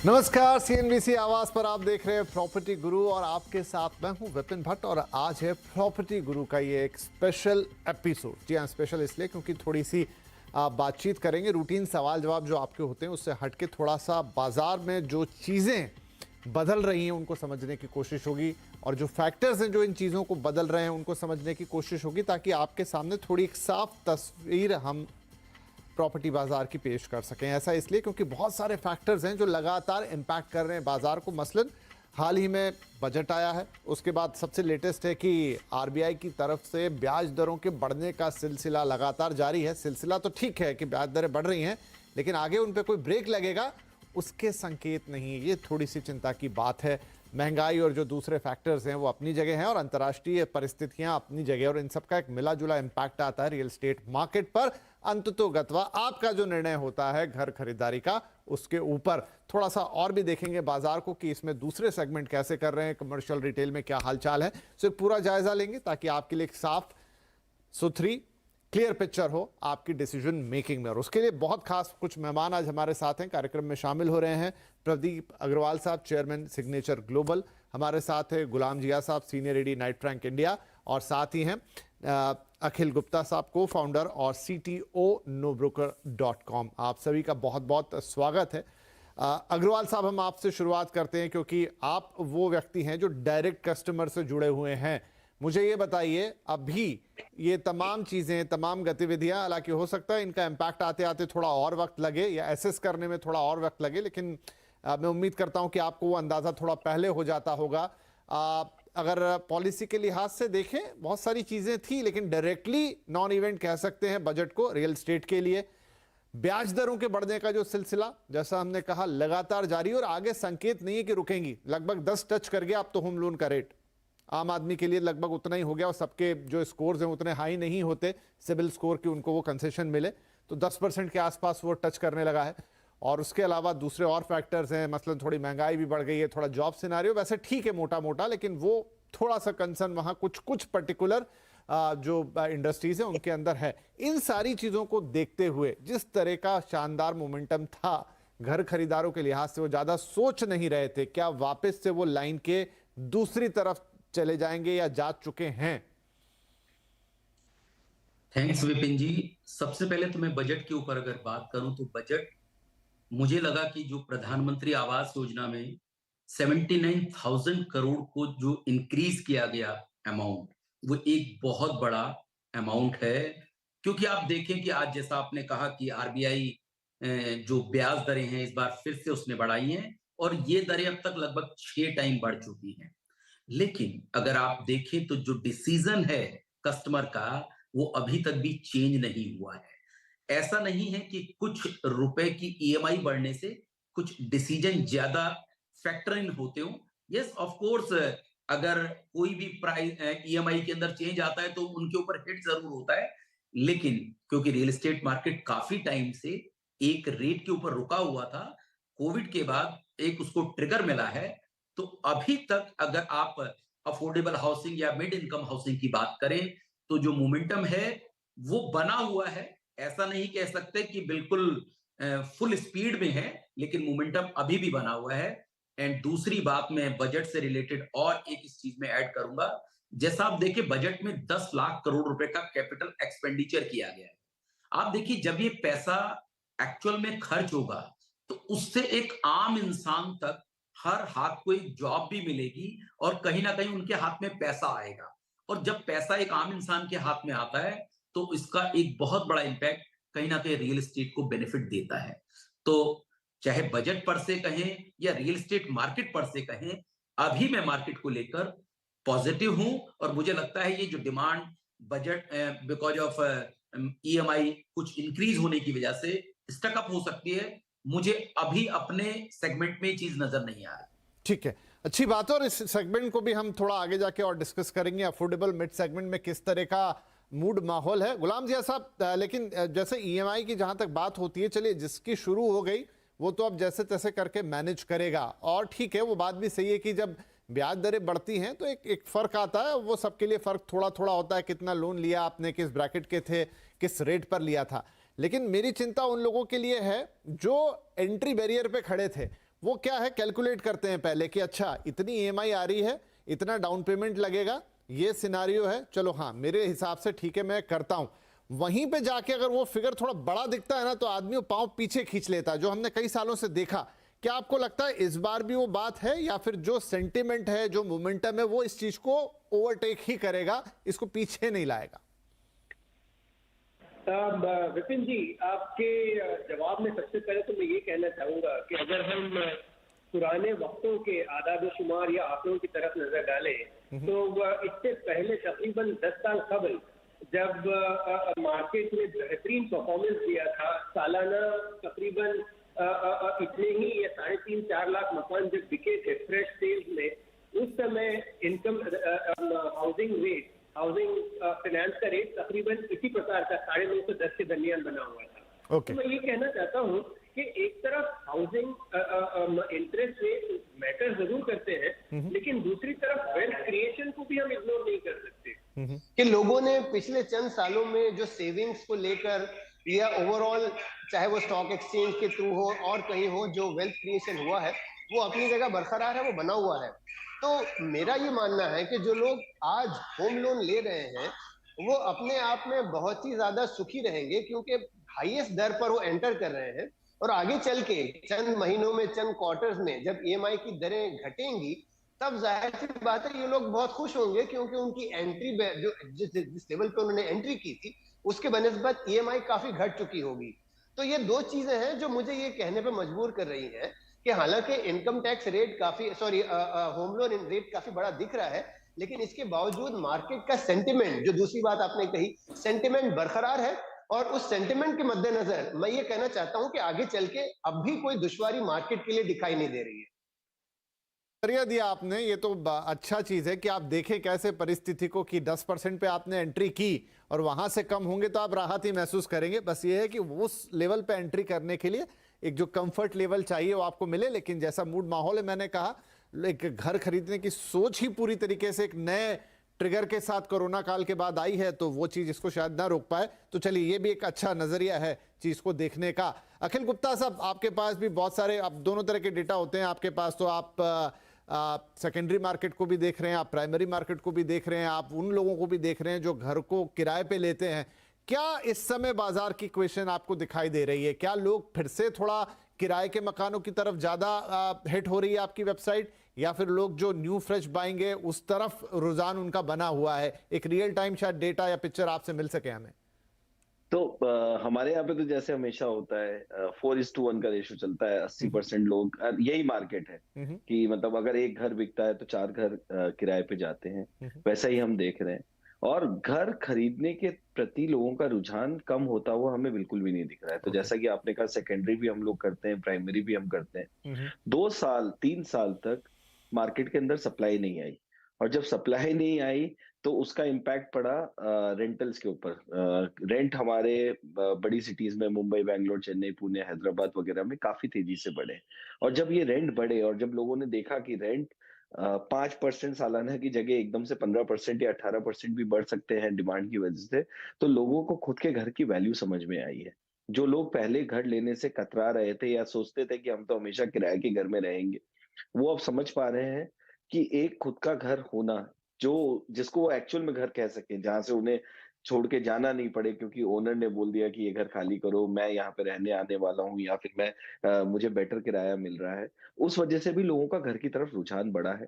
नमस्कार, सीएनबीसी आवाज पर आप देख रहे हैं प्रॉपर्टी गुरु और आपके साथ मैं हूं विपिन भट्ट। और आज है प्रॉपर्टी गुरु का ये एक स्पेशल एपिसोड। जी हाँ, स्पेशल इसलिए क्योंकि थोड़ी सी बातचीत करेंगे। रूटीन सवाल जवाब जो आपके होते हैं उससे हटके थोड़ा सा बाजार में जो चीज़ें बदल रही हैं उनको समझने की कोशिश होगी, और जो फैक्टर्स हैं जो इन चीज़ों को बदल रहे हैं उनको समझने की कोशिश होगी, ताकि आपके सामने थोड़ी एक साफ तस्वीर हम प्रॉपर्टी बाजार की पेश कर सकें। ऐसा इसलिए क्योंकि बहुत सारे फैक्टर्स हैं जो लगातार इम्पैक्ट कर रहे हैं बाजार को। मसलन हाल ही में बजट आया है, उसके बाद सबसे लेटेस्ट है कि आरबीआई की तरफ से ब्याज दरों के बढ़ने का सिलसिला लगातार जारी है। सिलसिला तो ठीक है कि ब्याज दरें बढ़ रही हैं, लेकिन आगे उन पर कोई ब्रेक लगेगा उसके संकेत नहीं। ये थोड़ी सी चिंता की बात है। महंगाई और जो दूसरे फैक्टर्स हैं वो अपनी जगह हैं और अंतर्राष्ट्रीय परिस्थितियां अपनी जगह, और इन सब का एक मिला जुला इम्पैक्ट आता है रियल एस्टेट मार्केट पर। अंततोगत्वा आपका जो निर्णय होता है घर खरीदारी का, उसके ऊपर थोड़ा सा और भी देखेंगे बाजार को कि इसमें दूसरे सेगमेंट कैसे कर रहे हैं, कमर्शियल रिटेल में क्या हालचाल है। सो पूरा जायजा लेंगे ताकि आपके लिए एक साफ सुथरी क्लियर पिक्चर हो आपकी डिसीजन मेकिंग में। और उसके लिए बहुत खास कुछ मेहमान आज हमारे साथ हैं, कार्यक्रम में शामिल हो रहे हैं। प्रदीप अग्रवाल साहब, चेयरमैन सिग्नेचर ग्लोबल, हमारे साथ है गुलाम जिया साहब, senior ED Knight Frank India, और साथ ही हैं अखिल गुप्ता साहब, को फाउंडर और सीटीओ nobroker.com। आप सभी का बहुत बहुत स्वागत है। अग्रवाल साहब, हम आपसे शुरुआत करते हैं क्योंकि आप वो व्यक्ति हैं जो डायरेक्ट कस्टमर से जुड़े हुए हैं। मुझे ये बताइए, अभी ये तमाम चीज़ें, तमाम गतिविधियां, हालांकि हो सकता है इनका इम्पैक्ट आते आते थोड़ा और वक्त लगे या एसेस करने में थोड़ा और वक्त लगे, लेकिन मैं उम्मीद करता हूं कि आपको वो अंदाज़ा थोड़ा पहले हो जाता होगा। अगर पॉलिसी के लिहाज से देखें, बहुत सारी चीज़ें थी, लेकिन डायरेक्टली नॉन इवेंट कह सकते हैं बजट को रियल एस्टेट के लिए। ब्याज दरों के बढ़ने का जो सिलसिला, जैसा हमने कहा, लगातार जारी, और आगे संकेत नहीं है कि रुकेंगी। लगभग 10 टच कर गया अब तो होम लोन का रेट। आम आदमी के लिए लगभग उतना ही हो गया, और सबके जो स्कोर्स हैं उतने हाई नहीं होते सिविल स्कोर की, उनको वो कंसेशन मिले, तो 10% के आसपास वो टच करने लगा है। और उसके अलावा दूसरे और फैक्टर्स हैं, मसलन थोड़ी महंगाई भी बढ़ गई है, थोड़ा जॉब सिनारियो वैसे ठीक है मोटा मोटा, लेकिन वो थोड़ा सा कंसर्न वहाँ कुछ पर्टिकुलर जो इंडस्ट्रीज हैं उनके अंदर है। इन सारी चीज़ों को देखते हुए जिस तरह का शानदार मोमेंटम था घर खरीदारों के लिहाज से, वो ज़्यादा सोच नहीं रहे थे, क्या वापस से वो लाइन के दूसरी तरफ चले जाएंगे या जा चुके हैं? थैंक्स विपिन जी। सबसे पहले तो मैं बजट के ऊपर अगर बात करूं तो बजट, मुझे लगा कि जो प्रधानमंत्री आवास योजना में 79,000 करोड़ को जो इंक्रीज किया गया अमाउंट, वो एक बहुत बड़ा अमाउंट है। क्योंकि आप देखें कि आज जैसा आपने कहा कि आरबीआई जो ब्याज दरें हैं इस बार फिर से उसने बढ़ाई हैं, और ये दरें अब तक लगभग 6 टाइम बढ़ चुकी हैं। लेकिन अगर आप देखें तो जो डिसीजन है कस्टमर का, वो अभी तक भी चेंज नहीं हुआ है। ऐसा नहीं है कि कुछ रुपए की ईएमआई बढ़ने से कुछ डिसीजन ज्यादा फैक्टर इन होते हो। यस, ऑफ कोर्स, अगर कोई भी प्राइस ईएमआई के अंदर चेंज आता है तो उनके ऊपर हिट जरूर होता है। लेकिन क्योंकि रियल एस्टेट मार्केट काफी टाइम से एक रेट के ऊपर रुका हुआ था, कोविड के बाद एक उसको ट्रिगर मिला है, तो अभी तक अगर आप अफोर्डेबल हाउसिंग या मिड इनकम हाउसिंग की बात करें तो जो मोमेंटम है वो बना हुआ है। ऐसा नहीं कह सकते कि बिल्कुल फुल स्पीड में है, लेकिन मोमेंटम अभी भी बना हुआ है। एंड दूसरी बात मैं बजट से रिलेटेड और एक इस चीज में ऐड करूंगा, जैसा आप देखिए बजट में 10 लाख करोड़ रुपए का कैपिटल एक्सपेंडिचर किया गया है। आप देखिए जब ये पैसा एक्चुअल में खर्च होगा तो उससे एक आम इंसान तक हर हाथ को एक जॉब भी मिलेगी और कहीं ना कहीं उनके हाथ में पैसा आएगा। और जब पैसा एक आम इंसान के हाथ में आता है तो इसका एक बहुत बड़ा इंपैक्ट कहीं ना कहीं रियल एस्टेट को बेनिफिट देता है। तो चाहे बजट पर से कहें या रियल एस्टेट मार्केट पर से कहें, अभी मैं मार्केट को लेकर पॉजिटिव हूं। और मुझे लगता है ये जो demand budget because of EMI कुछ इंक्रीज होने की वजह से स्टक अप हो सकती है। मुझे अभी अपने सेगमेंट में चीज नजर नहीं आ रही। ठीक है, अच्छी बात है, और इस सेगमेंट को भी हम थोड़ा आगे जाके और डिस्कस करेंगे। अफोर्डेबल मिड सेगमेंट में किस तरह का मूड माहौल है, गुलाम जी साहब। लेकिन जैसे ईएमआई की जहां तक बात होती है, चलिए जिसकी शुरू हो गई वो तो अब जैसे तैसे करके मैनेज करेगा, और ठीक है, वो बात भी सही है कि जब ब्याज दरें बढ़ती हैं तो एक फर्क आता है। वो सबके लिए फर्क थोड़ा थोड़ा होता है, कितना लोन लिया आपने, किस ब्रैकेट के थे, किस रेट पर लिया था। लेकिन मेरी चिंता उन लोगों के लिए है जो एंट्री बैरियर पे खड़े थे। वो क्या है, कैलकुलेट करते हैं पहले कि अच्छा इतनी ईएमआई आ रही है, इतना डाउन पेमेंट लगेगा, ये सिनारियो है, चलो हाँ मेरे हिसाब से ठीक है मैं करता हूं। वहीं पे जाके अगर वो फिगर थोड़ा बड़ा दिखता है ना तो आदमी वो पांव पीछे खींच लेता है, जो हमने कई सालों से देखा। क्या आपको लगता है इस बार भी वो बात है, या फिर जो सेंटिमेंट है, जो मोमेंटम है, वो इस चीज को ओवरटेक ही करेगा, इसको पीछे नहीं लाएगा? विपिन जी, आपके जवाब में सबसे पहले तो मैं ये कहना चाहूंगा कि अगर हम पुराने वक्तों के आदाद शुमार या आंकड़ों की तरफ नजर डालें तो इससे पहले तकरीबन 10 साल कबल जब मार्केट ने बेहतरीन परफॉर्मेंस दिया था, सालाना तकरीबन इतने ही या 3.5-4 लाख मकान जब बिके थे फ्रेश सेल्स में, उस समय इनकम हाउसिंग फाइनेंस का रेट तकरीबन इसी प्रकार का 9.5 से 10 के दरमियान बना हुआ था। तो मैं ये कहना चाहता हूँ कि एक तरफ हाउसिंग इंटरेस्ट रेट मैटर जरूर करते हैं, लेकिन दूसरी तरफ वेल्थ क्रिएशन को भी हम इग्नोर नहीं कर सकते कि लोगों ने पिछले चंद सालों में जो सेविंग्स को लेकर या ओवरऑल चाहे वो स्टॉक एक्सचेंज के थ्रू हो और कहीं हो, जो वेल्थ क्रिएशन हुआ है वो अपनी जगह बरकरार है, वो बना हुआ है। तो मेरा ये मानना है कि जो लोग आज होम लोन ले रहे हैं वो अपने आप में बहुत ही ज्यादा सुखी रहेंगे, क्योंकि हाईएस्ट दर पर वो एंटर कर रहे हैं। और आगे चल के चंद महीनों में, चंद क्वार्टर्स में जब ईएमआई की दरें घटेंगी, तब जाहिर सी बात है ये लोग बहुत खुश होंगे, क्योंकि उनकी एंट्री जो जिस लेवल पे उन्होंने एंट्री की थी उसके बनिस्बत ईएमआई काफी घट चुकी होगी। तो ये दो चीजें हैं जो मुझे ये कहने पे मजबूर कर रही हैं कि हालांकि income tax rate home loan rate काफी बड़ा दिख रहा है, लेकिन इसके बावजूद मार्केट का सेंटिमेंट, जो दूसरी बात आपने कही, सेंटिमेंट बरकरार है। और उस सेंटिमेंट के मद्देनजर मैं ये कहना चाहता हूं कि आगे चल के अब भी कोई दुश्वारी मार्केट के लिए दिखाई नहीं दे रही है। नजरिया दिया आपने, ये तो अच्छा चीज है कि आप देखें कैसे परिस्थिति को, कि 10% पे आपने एंट्री की और वहां से कम होंगे तो आप राहत ही महसूस करेंगे। बस ये है कि उस लेवल पे एंट्री करने के लिए एक जो कंफर्ट लेवल चाहिए वो आपको मिले। लेकिन जैसा मूड माहौल है, मैंने कहा एक घर खरीदने की सोच ही पूरी तरीके से एक नए ट्रिगर के साथ कोरोना काल के बाद आई है, तो वो चीज इसको शायद ना रोक पाए। तो चलिए, ये भी एक अच्छा नजरिया है चीज को देखने का। अखिल गुप्ता साहब, आपके पास भी बहुत सारे, अब दोनों तरह के डेटा होते हैं आपके पास, तो आप सेकेंडरी मार्केट को भी देख रहे हैं, आप प्राइमरी मार्केट को भी देख रहे हैं, आप उन लोगों को भी देख रहे हैं जो घर को किराए पे लेते हैं। क्या इस समय बाजार की इक्वेशन आपको दिखाई दे रही है? क्या लोग फिर से थोड़ा किराए के मकानों की तरफ ज्यादा हिट हो रही है आपकी वेबसाइट, या फिर लोग जो न्यू फ्रेश बाएंगे उस तरफ रुझान उनका बना हुआ है? एक रियल टाइम शायद डेटा या पिक्चर आपसे मिल सके हमें। तो हमारे यहाँ पे तो जैसे हमेशा होता है 4:1 का रेशो चलता है। 80% लोग, यही मार्केट है कि मतलब अगर एक घर बिकता है तो 4 घर किराए पे जाते हैं। वैसा ही हम देख रहे हैं, और घर खरीदने के प्रति लोगों का रुझान कम होता हुआ हमें बिल्कुल भी नहीं दिख रहा है। तो जैसा कि आपने कहा, सेकेंडरी भी हम लोग करते हैं, प्राइमरी भी हम करते हैं। 2 साल 3 साल तक मार्केट के अंदर सप्लाई नहीं आई, और जब सप्लाई नहीं आई तो उसका इम्पैक्ट पड़ा रेंटल्स के ऊपर। रेंट हमारे बड़ी सिटीज में, मुंबई, बैंगलोर, चेन्नई, पुणे, हैदराबाद वगैरह में काफी तेजी से बढ़े। और जब ये रेंट बढ़े और जब लोगों ने देखा कि रेंट 5% सालाना की जगह एकदम से 15% या 18% भी बढ़ सकते हैं डिमांड की वजह से, तो लोगों को खुद के घर की वैल्यू समझ में आई है। जो लोग पहले घर लेने से कतरा रहे थे या सोचते थे कि हम तो हमेशा किराए के घर में रहेंगे, वो अब समझ पा रहे हैं कि एक खुद का घर होना, जो जिसको वो एक्चुअल में घर कह सके, जहां से उन्हें छोड़ के जाना नहीं पड़े क्योंकि ओनर ने बोल दिया कि ये घर खाली करो, मैं यहाँ पे रहने आने वाला हूँ, या फिर मुझे बेटर किराया मिल रहा है। उस वजह से भी लोगों का घर की तरफ रुझान बढ़ा है।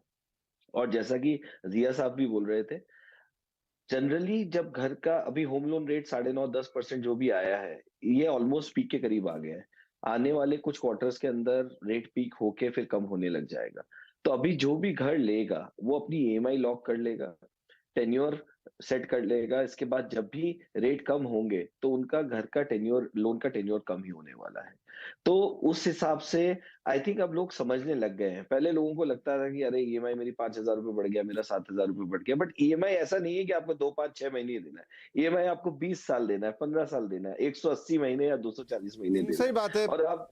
और जैसा कि जिया साहब भी बोल रहे थे, जनरली जब घर का अभी होम लोन रेट 9.5-10% जो भी आया है, ये ऑलमोस्ट पीक के करीब आ गया है। आने वाले कुछ क्वार्टर्स के अंदर रेट पीक होके फिर कम होने लग जाएगा। तो अभी जो भी घर लेगा वो अपनी ईएमआई लॉक कर लेगा, टेन्योर सेट कर लेगा। इसके बाद जब भी रेट कम होंगे तो उनका घर का टेन्योर, लोन का टेन्योर कम ही होने वाला है। तो उस हिसाब से आई थिंक अब लोग समझने लग गए हैं। पहले लोगों को लगता था कि अरे ईएमआई मेरी 5,000 रुपये बढ़ गया, मेरा 7,000 रुपये बढ़ गया। बट ईएमआई ऐसा नहीं है कि आपको 2, 5, 6 महीने देना है। ईएमआई आपको 20 साल देना है, 15 साल देना है, 180 महीने या 240 महीने देना सही है। बात है। और अब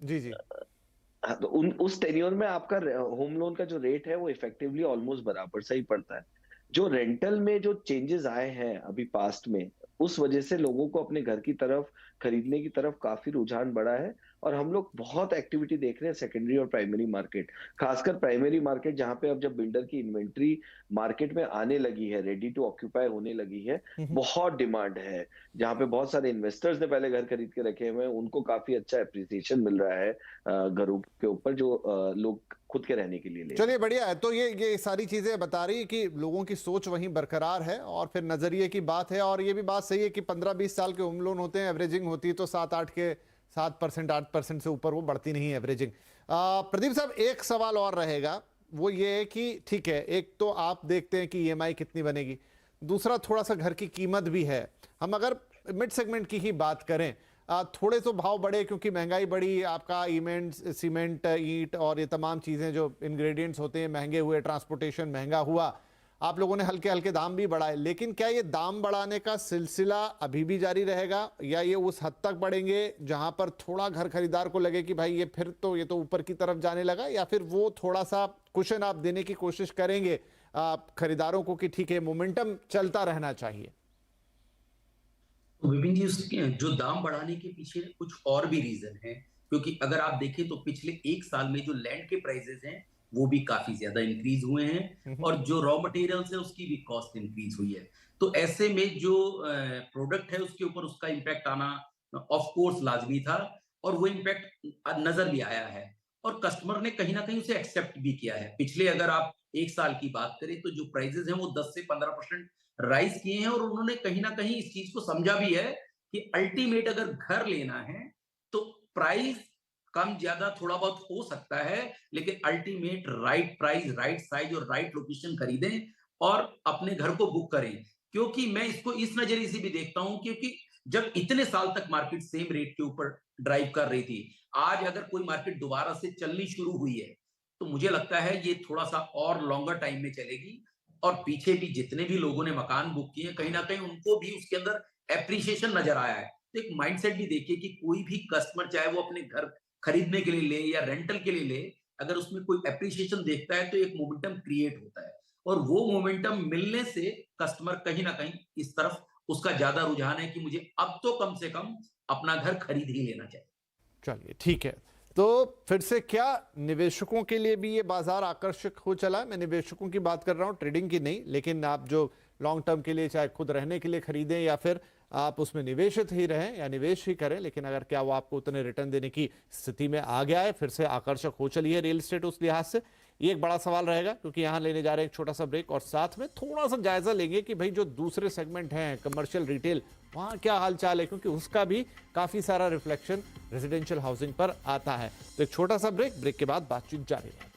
जी जी। हाँ, तो उस टेन्योर में आपका होम लोन का जो रेट है वो इफेक्टिवली ऑलमोस्ट बराबर सही पड़ता है। जो रेंटल में जो चेंजेस आए हैं अभी पास्ट में, उस वजह से लोगों को अपने घर की तरफ खरीदने की तरफ काफी रुझान बढ़ा है। और हम लोग बहुत एक्टिविटी देख रहे हैं सेकेंडरी और प्राइमरी मार्केट, खासकर प्राइमरी मार्केट, जहां पे अब जब बिल्डर की इन्वेंट्री मार्केट में आने लगी है, रेडी टू ऑक्यूपाई होने लगी है, बहुत डिमांड है। जहां पे बहुत सारे इन्वेस्टर्स ने पहले घर खरीद के रखे हुए हैं, उनको काफी अच्छा एप्रिसिएशन मिल रहा है घरों के ऊपर, जो लोग खुद के रहने के लिए ले। चलिए बढ़िया है। तो ये सारी चीजें बता रही है कि लोगों की सोच वहीं बरकरार है और फिर नजरिए की बात है। और ये भी बात सही है कि 15-20 साल के होम लोन होते हैं, एवरेजिंग होती है तो 7% 8% से ऊपर वो बढ़ती नहीं है एवरेजिंग। प्रदीप साहब, एक सवाल और रहेगा, वो ये है कि ठीक है, एक तो आप देखते हैं कि ईएमआई कितनी बनेगी, दूसरा थोड़ा सा घर की कीमत भी है। हम अगर मिड सेगमेंट की ही बात करें, थोड़े तो भाव बढ़े क्योंकि महंगाई बढ़ी, आपका सीमेंट, ईंट और ये तमाम चीज़ें जो इंग्रेडिएंट्स होते हैं महंगे हुए, ट्रांसपोर्टेशन महंगा हुआ, आप लोगों ने हल्के हल्के दाम भी बढ़ाए। लेकिन क्या ये दाम बढ़ाने का सिलसिला अभी भी जारी रहेगा या ये उस हद तक बढ़ेंगे जहां पर थोड़ा घर खरीदार को लगे कि भाई ये फिर तो ये तो ऊपर की तरफ जाने लगा, या फिर वो थोड़ा सा कुशन आप देने की कोशिश करेंगे खरीदारों को कि ठीक है मोमेंटम चलता रहना चाहिए? तो विपिन जी, उसके जो दाम बढ़ाने के पीछे कुछ और भी रीजन है, क्योंकि अगर आप देखें तो पिछले एक साल में जो लैंड के प्राइसेस हैं वो भी काफी ज्यादा इंक्रीज हुए हैं और जो रॉ मटेरियल्स है उसकी भी कॉस्ट इंक्रीज हुई है। तो ऐसे में जो प्रोडक्ट है उसके ऊपर उसका इम्पैक्ट आना ऑफ कोर्स लाजमी था और वो इम्पैक्ट नजर भी आया है और कस्टमर ने कहीं ना कहीं उसे एक्सेप्ट भी किया है। पिछले अगर आप एक साल की बात करें तो जो प्राइसेस हैं वो 10 से 15% राइज किए हैं और उन्होंने कहीं ना कहीं इस चीज को समझा भी है कि अल्टीमेट अगर घर लेना है तो प्राइस कम ज्यादा थोड़ा बहुत हो सकता है, लेकिन ultimate right price, right size और राइट लोकेशन खरीदें और अपने घर को बुक करें। क्योंकि मैं इसको इस नजरिए से भी देखता हूं, क्योंकि जब इतने साल तक मार्केट सेम रेट के ऊपर ड्राइव कर रही थी, आज अगर कोई मार्केट दोबारा से चलनी शुरू हुई है तो मुझे लगता है ये थोड़ा सा और लॉन्गर टाइम में चलेगी। और पीछे भी जितने भी लोगों ने मकान बुक किए कहीं ना कहीं उनको भी उसके अंदर एप्रिसिएशन नजर आया है। तो एक माइंडसेट भी देखिए कि कोई भी कस्टमर चाहे वो अपने घर खरीदने के लिए ले या रेंटल के लिए ले, अगर उसमें कोई एप्रिसिएशन देखता है तो एक मोमेंटम क्रिएट होता है और वो मोमेंटम मिलने से कस्टमर कहीं ना कहीं इस तरफ उसका ज्यादा रुझान है कि मुझे अब तो कम से कम अपना घर खरीद ही लेना चाहिए। चलिए ठीक है। तो फिर से क्या निवेशकों के लिए भी ये बाजार आकर्षक हो चला है? मैं निवेशकों की बात कर रहा हूं, ट्रेडिंग की नहीं, लेकिन आप जो लॉन्ग टर्म के लिए चाहे खुद रहने के लिए खरीदें या फिर आप उसमें निवेशित ही रहें या निवेश ही करें, लेकिन अगर क्या वो आपको उतने रिटर्न देने की स्थिति में आ गया है, फिर से आकर्षक हो चली है रियल एस्टेट उस लिहाज से, ये एक बड़ा सवाल रहेगा। क्योंकि यहाँ लेने जा रहे हैं एक छोटा सा ब्रेक और साथ में थोड़ा सा जायजा लेंगे कि भाई जो दूसरे सेगमेंट हैं कमर्शियल रिटेल, वहाँ क्या हालचाल है, क्योंकि उसका भी काफी सारा रिफ्लेक्शन रेजिडेंशियल हाउसिंग पर आता है। तो एक छोटा सा ब्रेक के बाद बातचीत जारी रहेगी।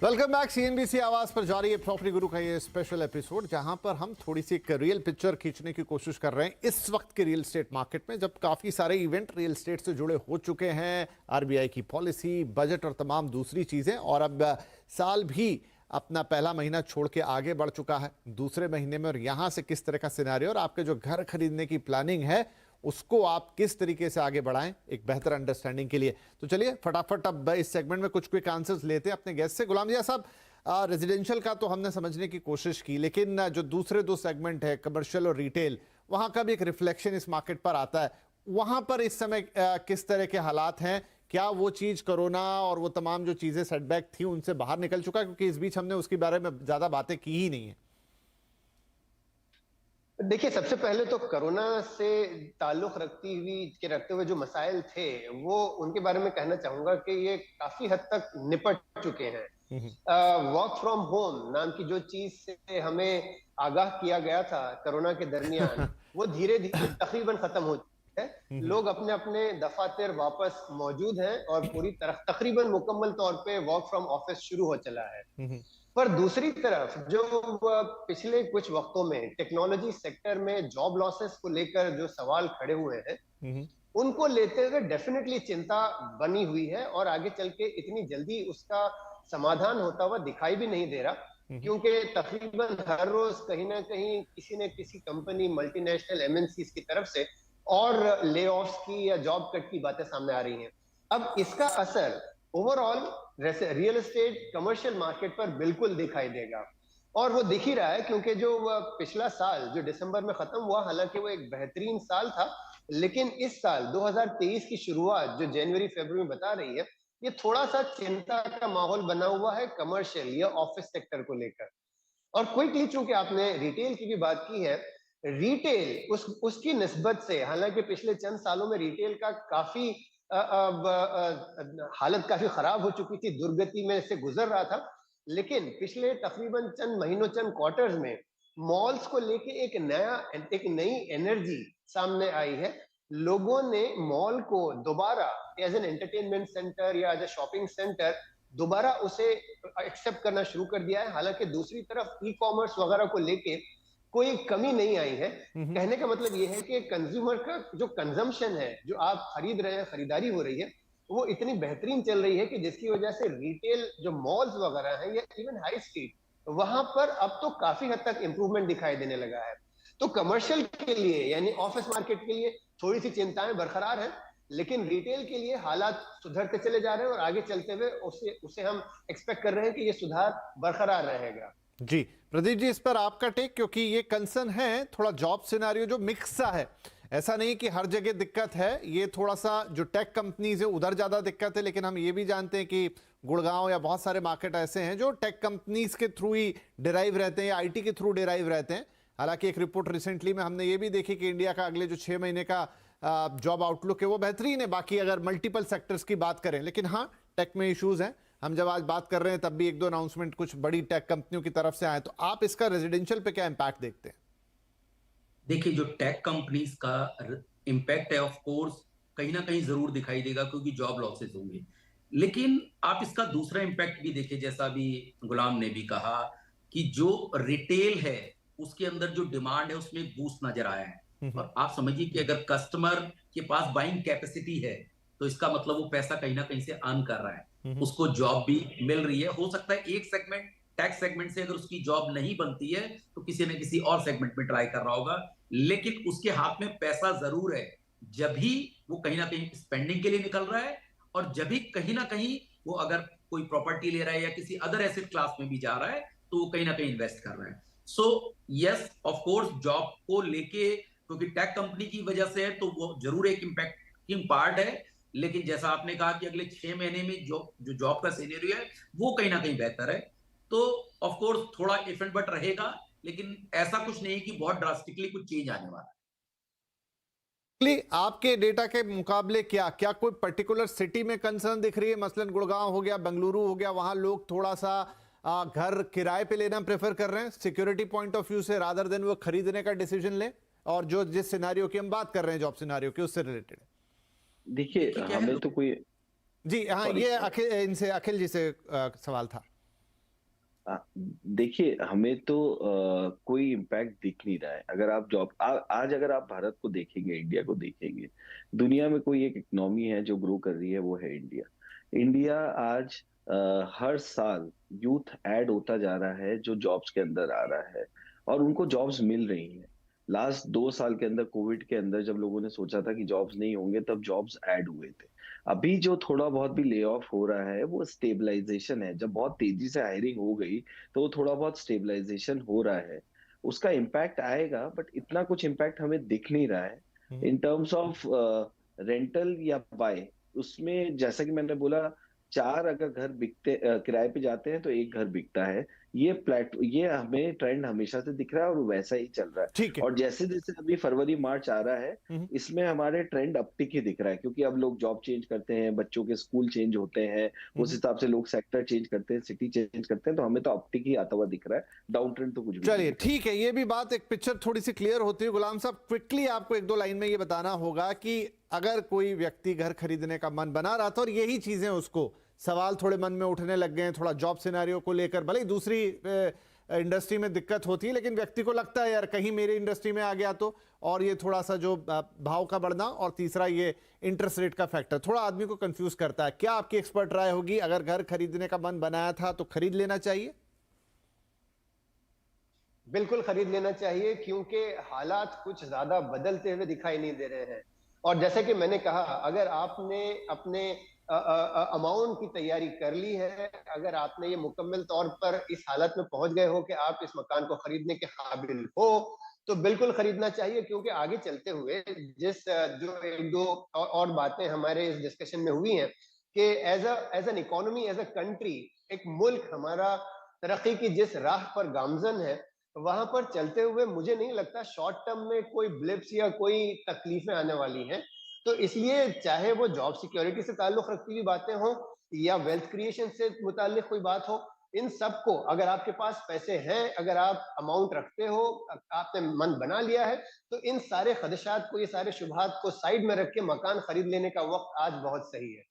Welcome back. सीएनबीसी आवाज पर जारी है प्रॉपर्टी गुरु का ये स्पेशल एपिसोड, जहां पर हम थोड़ी सी एक रियल पिक्चर खींचने की कोशिश कर रहे हैं इस वक्त के रियल एस्टेट मार्केट में, जब काफी सारे इवेंट रियल एस्टेट से जुड़े हो चुके हैं, आरबीआई की पॉलिसी, बजट और तमाम दूसरी चीजें, और अब साल भी अपना पहला महीना छोड़ के आगे बढ़ चुका है दूसरे महीने में, और यहां से किस तरह का सिनेरियो और आपके जो घर खरीदने की प्लानिंग है उसको आप किस तरीके से आगे बढ़ाएं एक बेहतर अंडरस्टैंडिंग के लिए। तो चलिए फटाफट अब इस सेगमेंट में कुछ क्विक आंसर्स लेते हैं अपने गेस्ट से। गुलाम जिया साहब, रेजिडेंशियल का तो हमने समझने की कोशिश की, लेकिन जो दूसरे दो सेगमेंट है कमर्शियल और रिटेल, वहां का भी एक रिफ्लेक्शन इस मार्केट पर आता है। वहां पर इस समय किस तरह के हालात हैं? क्या वो चीज कोरोना और वो तमाम जो चीजें सेटबैक थी उनसे बाहर निकल चुका है? क्योंकि इस बीच हमने उसके बारे में ज्यादा बातें की ही नहीं है। देखिए, सबसे पहले तो कोरोना से ताल्लुक रखते हुए जो मसाइल थे वो उनके बारे में कहना चाहूंगा कि ये काफी हद तक निपट चुके हैं। वर्क फ्रॉम होम नाम की जो चीज से हमें आगाह किया गया था कोरोना के दरमियान वो धीरे धीरे तकरीबन खत्म हो चुका है। लोग अपने अपने दफातर वापस मौजूद हैं और पूरी तरह तकरीबन मुकम्मल तौर पे वर्क फ्रॉम ऑफिस शुरू हो चला है। पर दूसरी तरफ जो पिछले कुछ वक्तों में टेक्नोलॉजी सेक्टर में जॉब लॉसेस को लेकर जो सवाल खड़े हुए हैं उनको लेते हुए डेफिनेटली चिंता बनी हुई है और आगे चल के इतनी जल्दी उसका समाधान होता हुआ दिखाई भी नहीं दे रहा। क्योंकि तकरीबन हर रोज कहीं ना कहीं किसी न किसी कंपनी मल्टीनेशनल एमएनसीज की तरफ से और ले ऑफ्स की या जॉब कट की बातें सामने आ रही हैं। अब इसका असर overall real estate commercial market पर बिल्कुल दिखाई देगा, और वो दिख ही रहा है क्योंकि जो पिछला साल जो दिसंबर में खत्म हुआ, हालांकि वो एक बेहतरीन साल था, लेकिन इस साल 2023 की शुरुआत जो जनवरी फरवरी में बता रही है, ये थोड़ा सा चिंता का माहौल बना हुआ है कमर्शियल या ऑफिस सेक्टर को लेकर। और क्विकली, चूंकि आपने रिटेल की भी बात की है, रिटेल उसकी निस्बत से, हालांकि पिछले चंद सालों में रिटेल का काफी हालत काफी खराब हो चुकी थी, दुर्गति में से गुजर रहा था, लेकिन पिछले तकरीबन चंद महीनों, चंद क्वार्टर्स में मॉल्स को लेके एक नई एनर्जी सामने आई है। लोगों ने मॉल को दोबारा एज एन एंटरटेनमेंट सेंटर या एज ए शॉपिंग सेंटर दोबारा उसे एक्सेप्ट करना शुरू कर दिया है। हालांकि दूसरी तरफ ई कॉमर्स वगैरह को लेके कोई कमी नहीं आई है। कहने का मतलब यह है कि कंज्यूमर का जो कंजम्पशन है, जो आप खरीद रहे हैं, खरीदारी हो रही है, वो इतनी बेहतरीन चल रही है कि जिसकी वजह से रिटेल जो मॉल्स वगैरह हैं या इवन हाई स्ट्रीट, वहां पर अब तो काफी हद तक इंप्रूवमेंट दिखाई देने लगा है। तो कमर्शियल के लिए यानी ऑफिस मार्केट के लिए थोड़ी सी चिंताएं बरकरार हैं, लेकिन रिटेल के लिए हालात सुधरते चले जा रहे हैं और आगे चलते हुए उसे हम एक्सपेक्ट कर रहे हैं कि ये सुधार बरकरार रहेगा। जी प्रदीप जी, इस पर आपका टेक, क्योंकि ये कंसर्न है थोड़ा जॉब सिनेरियो जो मिक्स सा है, ऐसा नहीं कि हर जगह दिक्कत है, ये थोड़ा सा जो टेक कंपनीज है उधर ज्यादा दिक्कत है, लेकिन हम ये भी जानते हैं कि गुड़गांव या बहुत सारे मार्केट ऐसे हैं जो टेक कंपनीज के थ्रू ही डिराइव रहते हैं या आईटी के थ्रू डिराइव रहते हैं। हालांकि एक रिपोर्ट रिसेंटली में हमने ये भी देखी कि इंडिया का अगले जो 6 महीने का जॉब आउटलुक है वो बेहतरीन है, बाकी अगर मल्टीपल सेक्टर्स की बात करें, लेकिन हाँ टेक में इश्यूज हैं। हम जब आज बात कर रहे हैं तब भी एक दो अनाउंसमेंट कुछ बड़ी टेक कंपनियों की तरफ से आए, तो आप इसका रेजिडेंशियल पे क्या इंपैक्ट देखते हैं? देखिए, जो टेक कंपनीज का इम्पैक्ट है ऑफ कोर्स कहीं ना कहीं जरूर दिखाई देगा, क्योंकि जॉब लॉसेस होंगे। लेकिन आप इसका दूसरा इम्पैक्ट भी देखिए, जैसा भी गुलाम ने भी कहा कि जो रिटेल है उसके अंदर जो डिमांड है उसमें बूस्ट नजर आया है। और आप समझिए कि अगर कस्टमर के पास बाइंग कैपेसिटी है तो इसका मतलब वो पैसा कहीं ना कहीं से अर्न कर रहा है, उसको जॉब भी मिल रही है। हो सकता है एक सेगमेंट, टैक्स सेगमेंट से अगर उसकी जॉब नहीं बनती है तो किसी न किसी और सेगमेंट में ट्राई कर रहा होगा, लेकिन उसके हाथ में पैसा जरूर है। जब भी वो कहीं ना कहीं स्पेंडिंग के लिए निकल रहा है, और जब भी कहीं ना कहीं वो अगर कोई प्रॉपर्टी ले रहा है या किसी अदर एसेट क्लास में भी जा रहा है तो वो कहीं ना कहीं इन्वेस्ट कर रहा है। So yes, of course job को लेके क्योंकि टेक कंपनी की वजह से है तो वो जरूर एक इम्पैक्टिंग पार्ट है, लेकिन जैसा आपने कहा कि अगले 6 महीने में जो जॉब का सिनेरियो है वो कहीं ना कहीं बेहतर है। तो ऑफ कोर्स थोड़ा इफ एंड बट रहेगा, लेकिन ऐसा कुछ नहीं कि बहुत ड्रास्टिकली कुछ चेंज आने वाला है। आपके डेटा के मुकाबले क्या क्या कोई पर्टिकुलर सिटी में कंसर्न दिख रही है? मसलन गुड़गांव हो गया, बेंगलुरु हो गया, वहां लोग थोड़ा सा घर किराए पे लेना प्रेफर कर रहे हैं सिक्योरिटी पॉइंट ऑफ व्यू से, रादर देन वो खरीदने का डिसीजन ले, और जो जिस सिनेरियो की हम बात कर रहे हैं जॉब सिनेरियो की उससे रिलेटेड है। देखिए हमें तो कोई जी हाँ, ये अखिल जी से सवाल था। देखिए हमें तो कोई इम्पैक्ट दिख नहीं रहा है। अगर आप आज अगर आप भारत को देखेंगे, इंडिया को देखेंगे, दुनिया में कोई एक इकोनॉमी है जो ग्रो कर रही है, वो है इंडिया। इंडिया आज हर साल यूथ ऐड होता जा रहा है जो जॉब्स के अंदर आ रहा है, और उनको जॉब्स मिल रही हैं। लास्ट 2 साल के अंदर, कोविड के अंदर, जब लोगों ने सोचा था कि जॉब्स नहीं होंगे, तब जॉब्स ऐड हुए थे। अभी जो थोड़ा बहुत भी ले ऑफ हो रहा है वो स्टेबलाइजेशन है। जब बहुत तेजी से हायरिंग हो गई तो वो थोड़ा बहुत स्टेबलाइजेशन हो रहा है, उसका इम्पैक्ट आएगा, बट इतना कुछ इम्पैक्ट हमें दिख नहीं रहा है इन टर्म्स ऑफ रेंटल या बाय। उसमें जैसा कि मैंने बोला, 4 अगर घर बिकते किराए पे जाते हैं तो एक घर बिकता है। ये हमें ट्रेंड हमेशा से दिख रहा है और वैसा ही चल रहा है। और जैसे जैसे अभी फरवरी मार्च आ रहा है, इसमें हमारे ट्रेंड अपटिक ही दिख रहा है, क्योंकि अब लोग जॉब चेंज करते हैं, बच्चों के स्कूल चेंज होते हैं, उस हिसाब से लोग सेक्टर चेंज करते हैं, सिटी चेंज करते हैं, तो हमें तो अपटिक ही आता हुआ दिख रहा है, डाउन ट्रेंड तो कुछ भी। चलिए ठीक है, ये भी बात, एक पिक्चर थोड़ी सी क्लियर होती है। गुलाम साहब, क्विकली आपको 1-2 लाइन में ये बताना होगा कि अगर कोई व्यक्ति घर खरीदने का मन बना रहा था और यही चीजें उसको सवाल थोड़े मन में उठने लग गए हैं, थोड़ा जॉब सिनेरियो को लेकर, भले ही दूसरी इंडस्ट्री में दिक्कत होती है, लेकिन व्यक्ति को लगता है यार कहीं मेरी इंडस्ट्री में आ गया तो, और ये थोड़ा सा जो भाव का बढ़ना, और तीसरा ये इंटरेस्ट रेट का फैक्टर थोड़ा आदमी को कंफ्यूज करता है। क्या आपकी एक्सपर्ट राय होगी, अगर घर खरीदने का मन बनाया था तो खरीद लेना चाहिए? बिल्कुल खरीद लेना चाहिए, क्योंकि हालात कुछ ज्यादा बदलते हुए दिखाई नहीं दे रहे हैं। और जैसे कि मैंने कहा, अगर आपने अपने अमाउंट की तैयारी कर ली है, अगर आपने ये मुकम्मल तौर पर इस हालत में पहुंच गए हो कि आप इस मकान को खरीदने के काबिल हो, तो बिल्कुल खरीदना चाहिए। क्योंकि आगे चलते हुए जिस जो एक दो और बातें हमारे इस डिस्कशन में हुई हैं कि as an economy, as a country, एक मुल्क हमारा तरक्की की जिस राह पर गामजन है, वहां पर चलते हुए मुझे नहीं लगता शॉर्ट टर्म में कोई ब्लिप्स या कोई तकलीफें आने वाली हैं। तो इसलिए चाहे वो जॉब सिक्योरिटी से ताल्लुक रखती हुई बातें हों या वेल्थ क्रिएशन से मुताल्लिक कोई बात हो, इन सबको अगर आपके पास पैसे हैं, अगर आप अमाउंट रखते हो, आपने मन बना लिया है, तो इन सारे खदशात को, ये सारे शुबहात को साइड में रख के मकान खरीद लेने का वक्त आज बहुत सही है।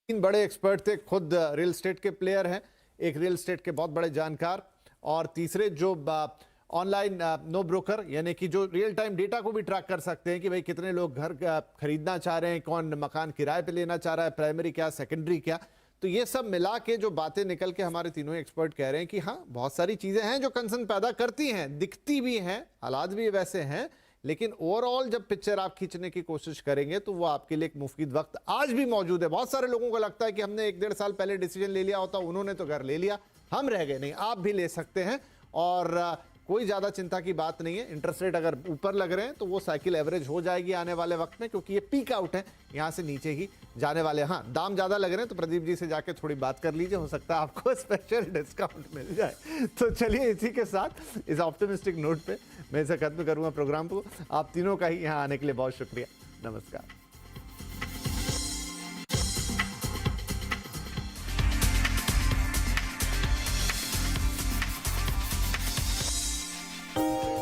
3 बड़े एक्सपर्ट थे, खुद रियल एस्टेट के प्लेयर हैं, एक रियल एस्टेट के बहुत बड़े जानकार, और तीसरे जो ऑनलाइन नो ब्रोकर, यानी कि जो रियल टाइम डेटा को भी ट्रैक कर सकते हैं कि भाई कितने लोग घर खरीदना चाह रहे हैं, कौन मकान किराए पे लेना चाह रहा है, प्राइमरी क्या, सेकेंडरी क्या। तो ये सब मिला के जो बातें निकल के हमारे तीनों एक्सपर्ट कह रहे हैं कि हाँ, बहुत सारी चीज़ें हैं जो कंसर्न पैदा करती हैं, दिखती भी हैं, हालात भी वैसे हैं, लेकिन ओवरऑल जब पिक्चर आप खींचने की कोशिश करेंगे तो वो आपके लिए एक मुफीद वक्त आज भी मौजूद है। बहुत सारे लोगों को लगता है कि हमने 1-1.5 साल पहले डिसीजन ले लिया होता, उन्होंने तो घर ले लिया, हम रह गए। नहीं, आप भी ले सकते हैं, और कोई ज़्यादा चिंता की बात नहीं है। इंटरेस्ट रेट अगर ऊपर लग रहे हैं तो वो साइकिल एवरेज हो जाएगी आने वाले वक्त में, क्योंकि ये पीक आउट है, यहाँ से नीचे ही जाने वाले। हाँ, दाम ज़्यादा लग रहे हैं तो प्रदीप जी से जाके थोड़ी बात कर लीजिए, हो सकता है आपको स्पेशल डिस्काउंट मिल जाए। तो चलिए, इसी के साथ इस ऑप्टिमिस्टिक नोट पे मैं इसे खत्म करूँगा प्रोग्राम को। आप तीनों का ही यहाँ आने के लिए बहुत शुक्रिया। नमस्कार।